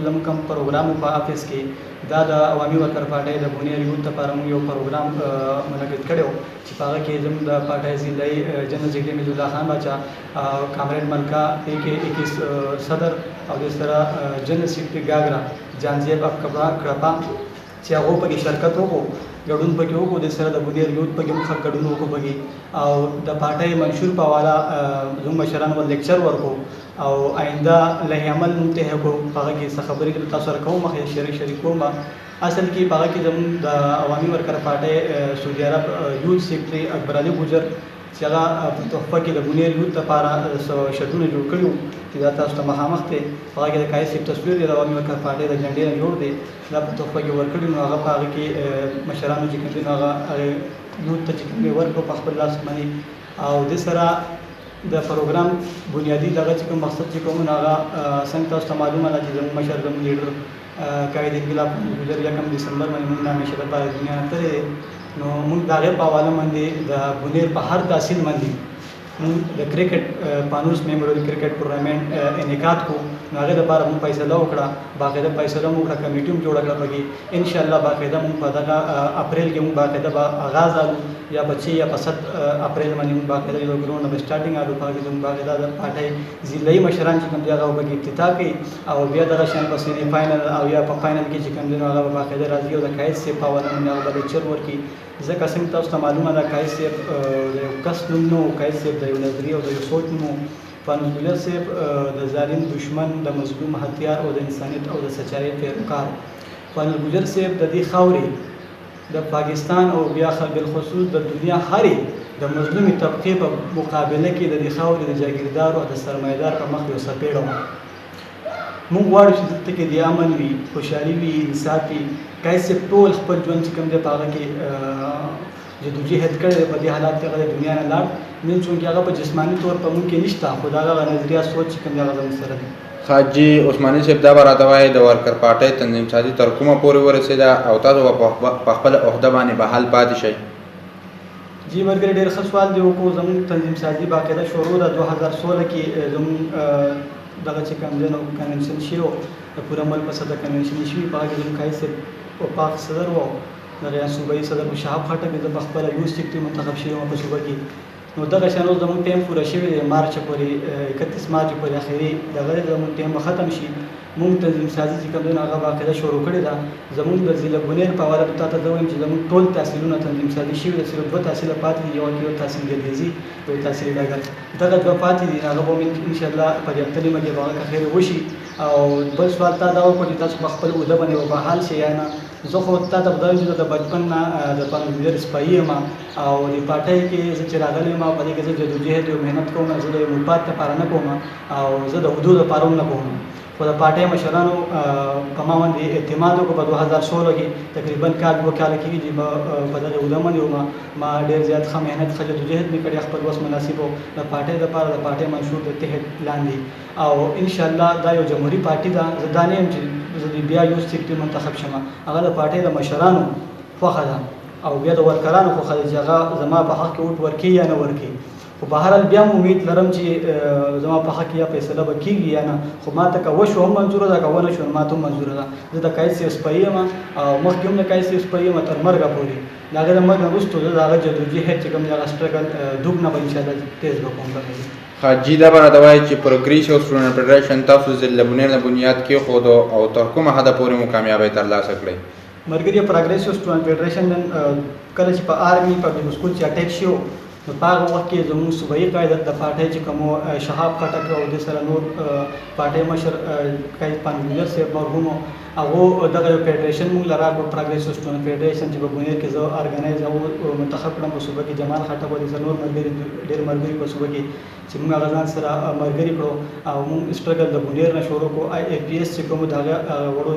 زموږ کوم پروګرام په افیس کې دا د عوامي ورکزرپارټۍ د بونیر یوت لپاره موږ یو پروګرام منعقد کړی و چې په هغه کې زموږ د پارټۍ ضلعي جنرال سیکرټري مجید الله خان باچا کامرین ملکا AK صدر او د سره جنرال سیکرټري ګاګرا جانزیب کړپا چې هغه په کې شرکت وکړو ګډون پکې وکړو د سره د بونیر یوت پکې موږ ګډون وکړو پکې او د پارټۍ منشور په حواله زموږ مشران ول لیکچر ورکو او آینده له عمل منتهه کو هغه کې څه خبرې تاسو سره کوم مخې شریکوم اصل کې هغه کې زموږ د عوامي ورکزرپارټۍ سعودي عرب یوت سیکرټري اکبر علي ګوجر چې هغه په تحفه کې د بونیر یوت لپاره شټونه جوړ کړي وو چې دا تاسو ته مخامخ دی هغه کې د قایص صاحب تصویر دی د عوامي ورکزرپارټۍ د جنډې نه جوړ دی دا په تحفه کې ورکړي نو هغه په هغه کې مشرانو چې کوم دي هغه یوت ته چې کوم ورکړو په خپل لاس باندې او د سره د پروګرام بنیادی دغه چې کوم مقصد چې کوم هغه څنګه تاسو ته معلومه ده چې زموږ مشر زموږ لیډر قائد انقلاب ګذر 1 دسمبر باندې موږ نامې شته په دنیا ته نو موږ د هغې په حواله باندې د بونیر په هر تحصیل باندې موږ د کرکټ پانوس میموریل کرکټ ټورنامنټ انعقاد کو نو هغې دپاره موږ فیصله وکړه باقاعده فیصله مو وکړه کمیټي هم جوړه کړه پکې انشاءالله باقاعده موږ په دغه اپریل کې موږ باقاعده به آغاز آلو یا په 6 یا په 7 اپریل باندې موږ باقاعده یو ګراوند به سټارټینګ آلو په هغې کې موږ باقاعده د پارټۍ ضلعي مشران چې کوم دي هغه به پکې افتتاح کوي او بیا دغه شیان په سیمي فاینل او یا په فاینل کې چې کوم دي نو هغه به باقاعده راځي او د قایص صاحب په حواله باندې هغه به لیکچر ورکړي ځکه څنګه تاسو ته معلومه ده قایص صاحب د یو کس نوم نه و قایص صاحب د یو نظریه او د یو سوچ نوم و فانوس صاحب د ظالم دشمن د مظلوم هتیار او د انسانیت او د سچایۍ پیروکار فانوس ګجر صاحب د دې خاورې د پاکستان او بیا بالخصوص د دنیا هرې د مظلومي طبقې په مقابله کې د دې خاورې د جاګیردار او د سرمایه‌دار په مخ یو څپېړه وه موږ غواړو چې دلته کې د امن وي خوشحالي وي انصاف وي قایص صاحب ټول خپل ژوند چې کوم دی په هغه کې جدوجهد کړی دی په دې حالات کې هغه د دنیا نه لاړ نن چونکې هغه په جسماني طور په موږ کې نشته خو د هغه نظریه سوچ چې کوم دی هغه زموږ سره دی حاجي عثماني صاحب دا به راته وایي د ورکزرپارټۍ تنظیم سازي تر کومه پورې ورسېده او تاسو به په خپله عهده باندې بحال پاتې شئ جی ملګري ډېر ښه سوال دی وکړو زموږ تنظیم سازي باقاعده شروع ده 2016 کې زموږ دغه چې کوم دی نو کنونشن شوی و د پوره ملک په سطحه کنونشن شوي په هغه کې زموږ قایص صاحب پاک صدر و دغه صوبایي صدر شهاب خټک زه په خپله یو سیکرټري منتخب شوی وم په صوبه کې نو دغه شان اوس زموږ ټایم پوره شوی دی مارچ پورې 31 مارچ پورې اخري دغه زموږ ټایم به ختم شي موږ تنظیم سازي چې کوم دی هغه باقاعده شروع کړې ده زموږ د ضلع بونیر په حواله به تاته زه وایم چې زموږ ټول تحصیلونه تنظیم سازي شوي دي صرف 2 تحصیله پاتې دي یو کې یو تحصیل ګردیزي یو تحصیل ډګر دغه 2 پاتې دي هغه به انشاءالله په دې هفته نیمه کې به هغه خیر وشي او بل سوال تا دا وکړو چې تاسو په خپل عهده باندې وبحال شئ یا نه زه خو تا ته بدایم چې د بچپن نه د پنځه سپایي یم او د پارټۍ کې زه چې راغلی یم په دې کې زه جدوجهد او محنت کوم زه د یو مفاد لپاره نه کوم او زه د حدود لپاره هم نه کوم خو د پارټۍ مشرانو په ما باندې اعتماد وکړو په 2016 کې تقریبا کال 2 کاله کېږي چې په دغه عهده باندې وم ما ډېر زیات ښه محنت ښه جدوجهد مې کړی خپل وس مناسب و د پارټۍ لپاره د پارټۍ منشور د تحت لاندې او انشاءالله دا یو جمهوري پارټي ده زه دا نه یم چې زه بیا یو سیکرټري منتخب شم هغه د پارټۍ د مشرانو خوښه ده او بیا د ورکرانو خوښه ده چې هغه زما په حق کې ووټ ورکوي یا نه ورکوي خو به هر حال بیا امید لرم چې زما په حق کې یا فیصله به کېږي یا نه خو ما ته که وشو هم منظوره ده که ونه شو ما ته هم منظوره ده زه د قایص صاحب سپایي یم او مخکې هم د قایص صاحب سپایي یم تر مرګه پورې د هغې د مرګ نه وروسته زه د هغه جدوجهد چې کوم دی هغه سټرګل دوګنه به انشاءالله تیز به کوم حاجي دا به راته وایي چې پروګریس او سټوډنټ فیډریشن تاسو ضلع بونیر نه بنیاد کېښود او تر کومه حده پورې مو کامیابۍ ترلاسه کړئ ملګري پروګریس او سټوډنټ فیډریشن کله چې په آرمي پبلک سکول چې اټیک شو نو په هغه وخت کې زموږ صوبایي قیادت د پارټۍ چې کوم شهاب خټک او د سره نور پارټۍ مشر قاید پانګوجر صاحب مرحوم هغه دغه یو فیډریشن موږ له راکړو پروګریس او سټوډنټ فیډریشن چې په بونیر کې زه ارګنایز او منتخب کړم په صوبه کې جمال خټک او د سره نور ملګري ډېر ملګري په صوبه کې چې موږ هغه ځان سره ملګري کړو او موږ سټرګل د بونیر نه شروع کړو APS چې کوم د هغه وړو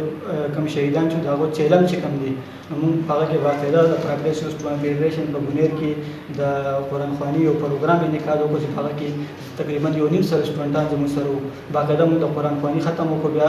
کوم شهیدان چې د هغو چیلم چې کوم دي نو موږ په هغه کې باقاعده د پروګریس او سټوډنټ فیډریشن په بونیر کې د قرآن خواني یو پروګرام انعقاد وکړو چې هغه کې تقریبا 1.5 سل سټوډنټان زموږ سره وو باقاعده موږ د قرآن خواني ختم وکړو بیا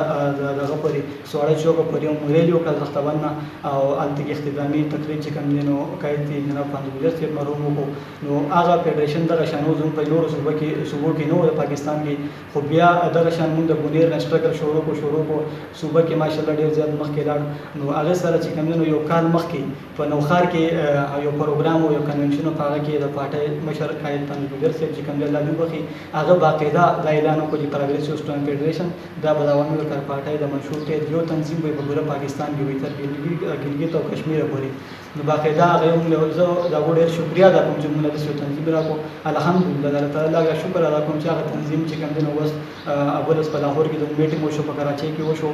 دغه پورې 16 چوک پر یو ریلی وکړه زختون نه او هلته کې اختتامي تقریر چې کوم دی نو قاید دی جناب پاندګوزر صاحب مرحوم وکړو نو هغه فیډریشن دغه شان اوس هم په نورو صوبو کې نه و د پاکستان کې خو بیا دغه شان موږ د بونیر نه سټرګل شروع کړو صوبه کې ماشاءالله ډېر زیات مخکې لاړ نو هغه سره چې کوم دی نو یو کال مخکې په نوښار کې یو پروګرام او یو کنونشن په هغه کې د پارټۍ مشر قاید پاندګوزر صاحب چې کوم دی الله دې وبخي هغه باقاعده دا اعلان وکړ چې پروګریسیو سټوډنټ فیډریشن دا به د عوامي ورکزرپارټۍ د منشور یو تنظیم وي په پوره پاکستان کې وي تر ګلګت او کشمیر پورې نو باقاعده هغه موږ زه دا ډېر شکریا ادا کوم چې موږ داسې تنظیم راکړو الحمدلله الله تعالی هغه شکر ادا کوم چې هغه تنظیم چې کوم دی نو اوس اول په لاهور کې د میټینګ وشو په کراچۍ کې وشو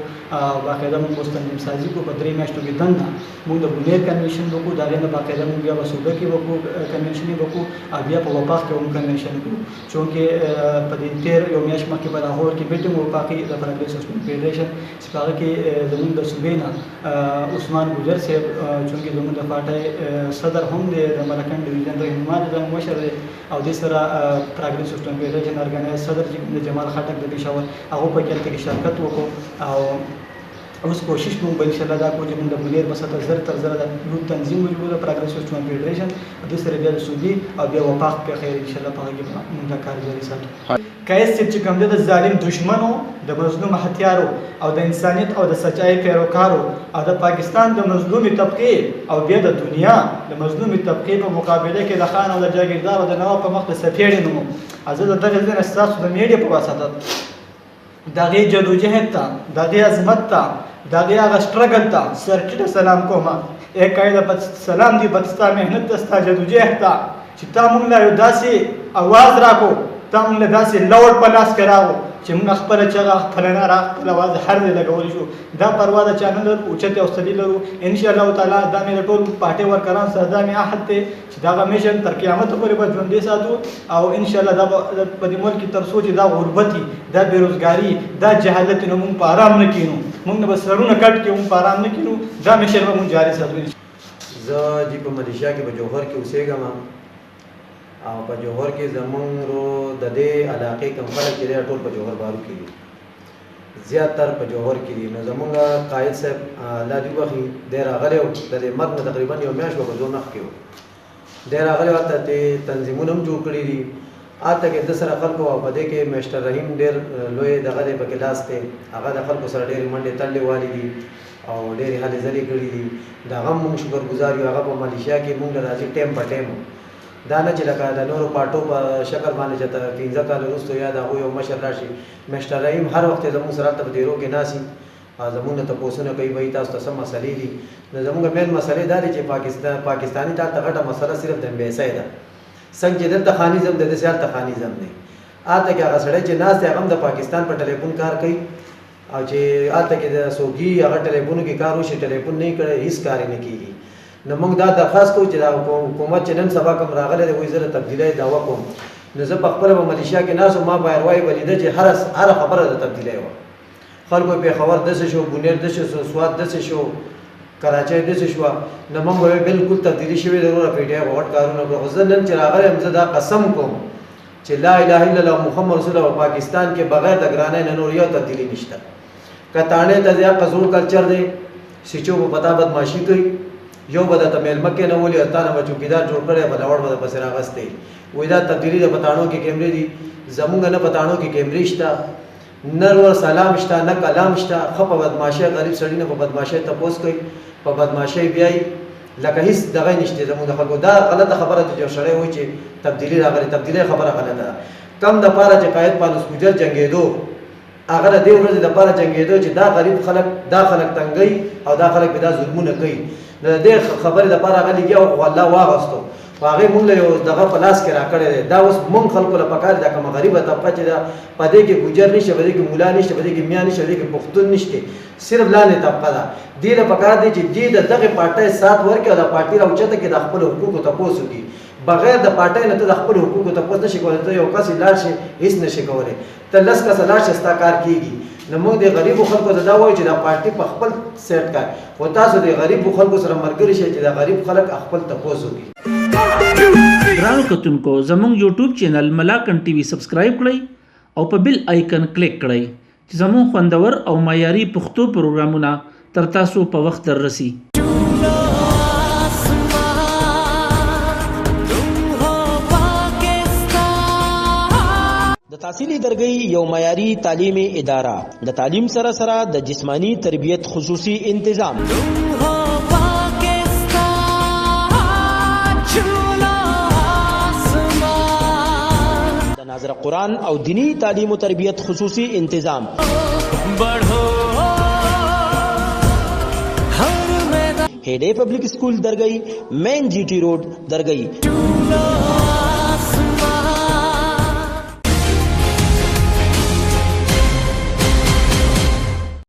باقاعده موږ اوس تنظیم سازي کو په 3 میاشتو کې دنده موږ د بونیر کنونشن وکړو دا نه باقاعده موږ بیا په صوبه کې وکړو کنونشن وکړو او بیا په وپاخ کې هم کنونشن وکړو چونکې په دې 13 یو میاشت مخکې په لاهور کې میټینګ وکړو د پروګریسیو فیډریشن چې هغه کې زموږ د صوبې نه عثمان ګجر صاحب چونکې زموږ د پارټۍ صدر هم دی د ملاکنډ ډویژن رهنما د مشر دی او د سره پروګریسیو سټوډنټ فیډریشن ارګنایز صدر چې د جمال خټک د پېښور هغه په کې شرکت وکړو او اوس کوشش موږ به انشاءالله دا کوو چې موږ د بونیر په سطح زر تر زره یو تنظیم وجود د پروګریسیو سټوډنټ فیډریشن د سره بیا د صوبې او بیا وفاق په خیر انشاءالله په هغه کې موږ دا کار جاري ساتو کایس چې کوم د ظالم دشمنو د مظلوم هتیارو او د انسانیت او د سچای پیروکارو او د پاکستان د مظلومي طبقه او بیا د دنیا د مظلومي طبقه په مقابله کې د خان او د جاګیردار او د نواب په مخ د سفیر نوم ازه دغه ځین اساس د میډیا په واسطه دغه جدوجہد ته دغه عظمت ته دغه هغه سټرګل ته سرټ سلام کومه یک قاعده سلام دی بدستا مهنت دستا جدوجہد ته چې تا موږ لا یو داسې आवाज راکو تا موږ له داسې لوړ په لاس کې راغو چې موږ خپله چغه خپله ناره خپل اواز هر ځای لګولی شو دا پروا د چا نه لرو اوچتې او ستړي لرو انشاءالله تعالی دا مې د ټول پارټۍ ورکران سره دا مې عهد دی چې دغه میشن تر قیامته پورې به ژوندی ساتو او انشاءالله دا په دې ملک کې تر څو چې دا غربت دا بېروزګاري دا جهالت نه موږ په ارام نه کینو موږ به سرونه کټ کړو موږ په ارام نه کینو دا میشن به موږ جاري ساتو زه چې په ملیشیا کې په جوهر کې اوسېږم او په جوهر کې زمونږ د دې علاقې کوم خلک چې دی ټول په جوهر بارو کې دي زیاتر په جوهر کې دي نو زمونږ قائد صاحب الله دې وبخي دی راغلی و د دې مرګ نه تقریبا یو میاشت به په زور نښ کې و دی راغلی و هلته دې تنظیمونه هم جوړ کړي دي هلته کې د سره خلکو او په دې کې میسټر رحیم ډېر لوی دغه دی پکې لاس دی هغه د خلکو سره ډېرې منډې تلې والي دي او ډېرې هلې ځلې کړي دي د هغه هم مونږ شکرګزار یو هغه په ملیشیا کې مونږ له راځي ټایم په ټایم دا نه چې لکه د نورو پارټو په شکل باندې چې 15 کال وروسته یا د هغوی یو مشر راشي میسټر رحیم هر وخت زموږ سره هلته په دیرو کې ناستي زموږ نه تپوسونه کوي وایي تاسو ته څه مسلې دي نو زموږ مین مسلې دا دي چې پاکستاني ته هلته غټه مسله صرف د امبیسۍ ده څنګه چې دلته خانیزم دی داسې هلته خانیزم دی هلته کې هغه سړی چې ناست دی هغه هم د پاکستان په ټلیفون کار کوي او چې هلته کې د سوګي هغه ټلیفونو کې کار وشي ټلیفون نه کړی هېڅ کار یې نه کېږي نو موږ دا درخواست کوو چې دا حکومت چې نن سبا کوم راغلی دی وایي زه د تبدیلۍ دعوه کوم نو زه په خپله په ملیشیا کې ناست ما بایروایي به لیده چې هره خبره د تبدیلۍ وه خلکو پېښور داسې شو بونیر داسې شو سوات داسې شو کراچۍ داسې شوه نو موږ به بالکل تبدیلي شوې ده وروره پی ټی آی غټ کارونه کړو خو زه نن چې راغلی یم زه دا قسم کوم چې لا اله الا الله محمد رسول الله پاکستان کې بغیر د ګرانۍ نه نور یو تبدیلي نشته که تاڼې ته زیات قزوړ کلچر دی سیچو په پتا بدماشي کوي یو به درته میلمه کېنولي او تا نه به چوکیدار جوړ کړی به لوړ به درپسې راغستی وایي دا تبدیلي د پتاڼو کې کیمرې دي زمونږ نه پتاڼو کې کیمرې شته نه ور سلام شته نه کلام شته ښه په بدماشۍ غریب سړي نه په بدماشۍ تپوس کوي په بدماشۍ بیایي لکه هېڅ دغه نشته زمونږ د خلکو دا غلطه خبره ده چې یو سړی وایي چې تبدیلي راغلې تبدیلۍ خبره غلطه ده کم دپاره چې قاید پانوس ګجر جنګېدو هغه د دې ورځې دپاره جنګېدو چې دا غریب خلک دا خلک تنګوي او دا خلک پې دا ظلمونه کوي د دې خبرې دپاره هغه لګیا خو الله واغستو خو هغې مونږ له یو دغه په لاس کې راکړی دی دا اوس مونږ خلکو له پکار دا کومه غریبه طبقه چې ده په دې کې ګجر نشته په دې کې مولا نشته په دې کې میا نشته په دې کې پښتون نشته صرف لاندې طبقه ده دې له پکار دی چې دې د دغې پارټۍ سات ورکړي او د پارټۍ راوچته کې د خپلو حقوقو تپوس وکړي بغیر د پارټۍ نه ته د خپلو حقوقو تپوس نشي کولی ته یو کس لاړ شي هېڅ نشي کولی ته 10 کسه لاړ شي ستا کار کېږي نو موږ د غریبو خلکو ته دا وایو چې دا پارټي په خپل سیټ کړي خو تاسو د غریبو خلکو سره ملګري شئ چې دا غریب خلک خپل تپوس وکړي ګرانو کتونکو زموږ یوټیوب چینل ملاکنډ ټي وي سبسکرایب کړئ او په بیل آیکن کلیک کړئ چې زموږ خوندور او معیاري پښتو پروګرامونه تر تاسو په وخت در رسی. د تحصیلي درګۍ یو معیاري تعلیمي اداره د تعلیم سره سره د جسمانی تربیت خصوصي انتظام د ناظر قرآن او دینی تعلیم و تربیت خصوصي انتظام هیډې پبلک سکول درګۍ مین جی ټی روډ درګۍ.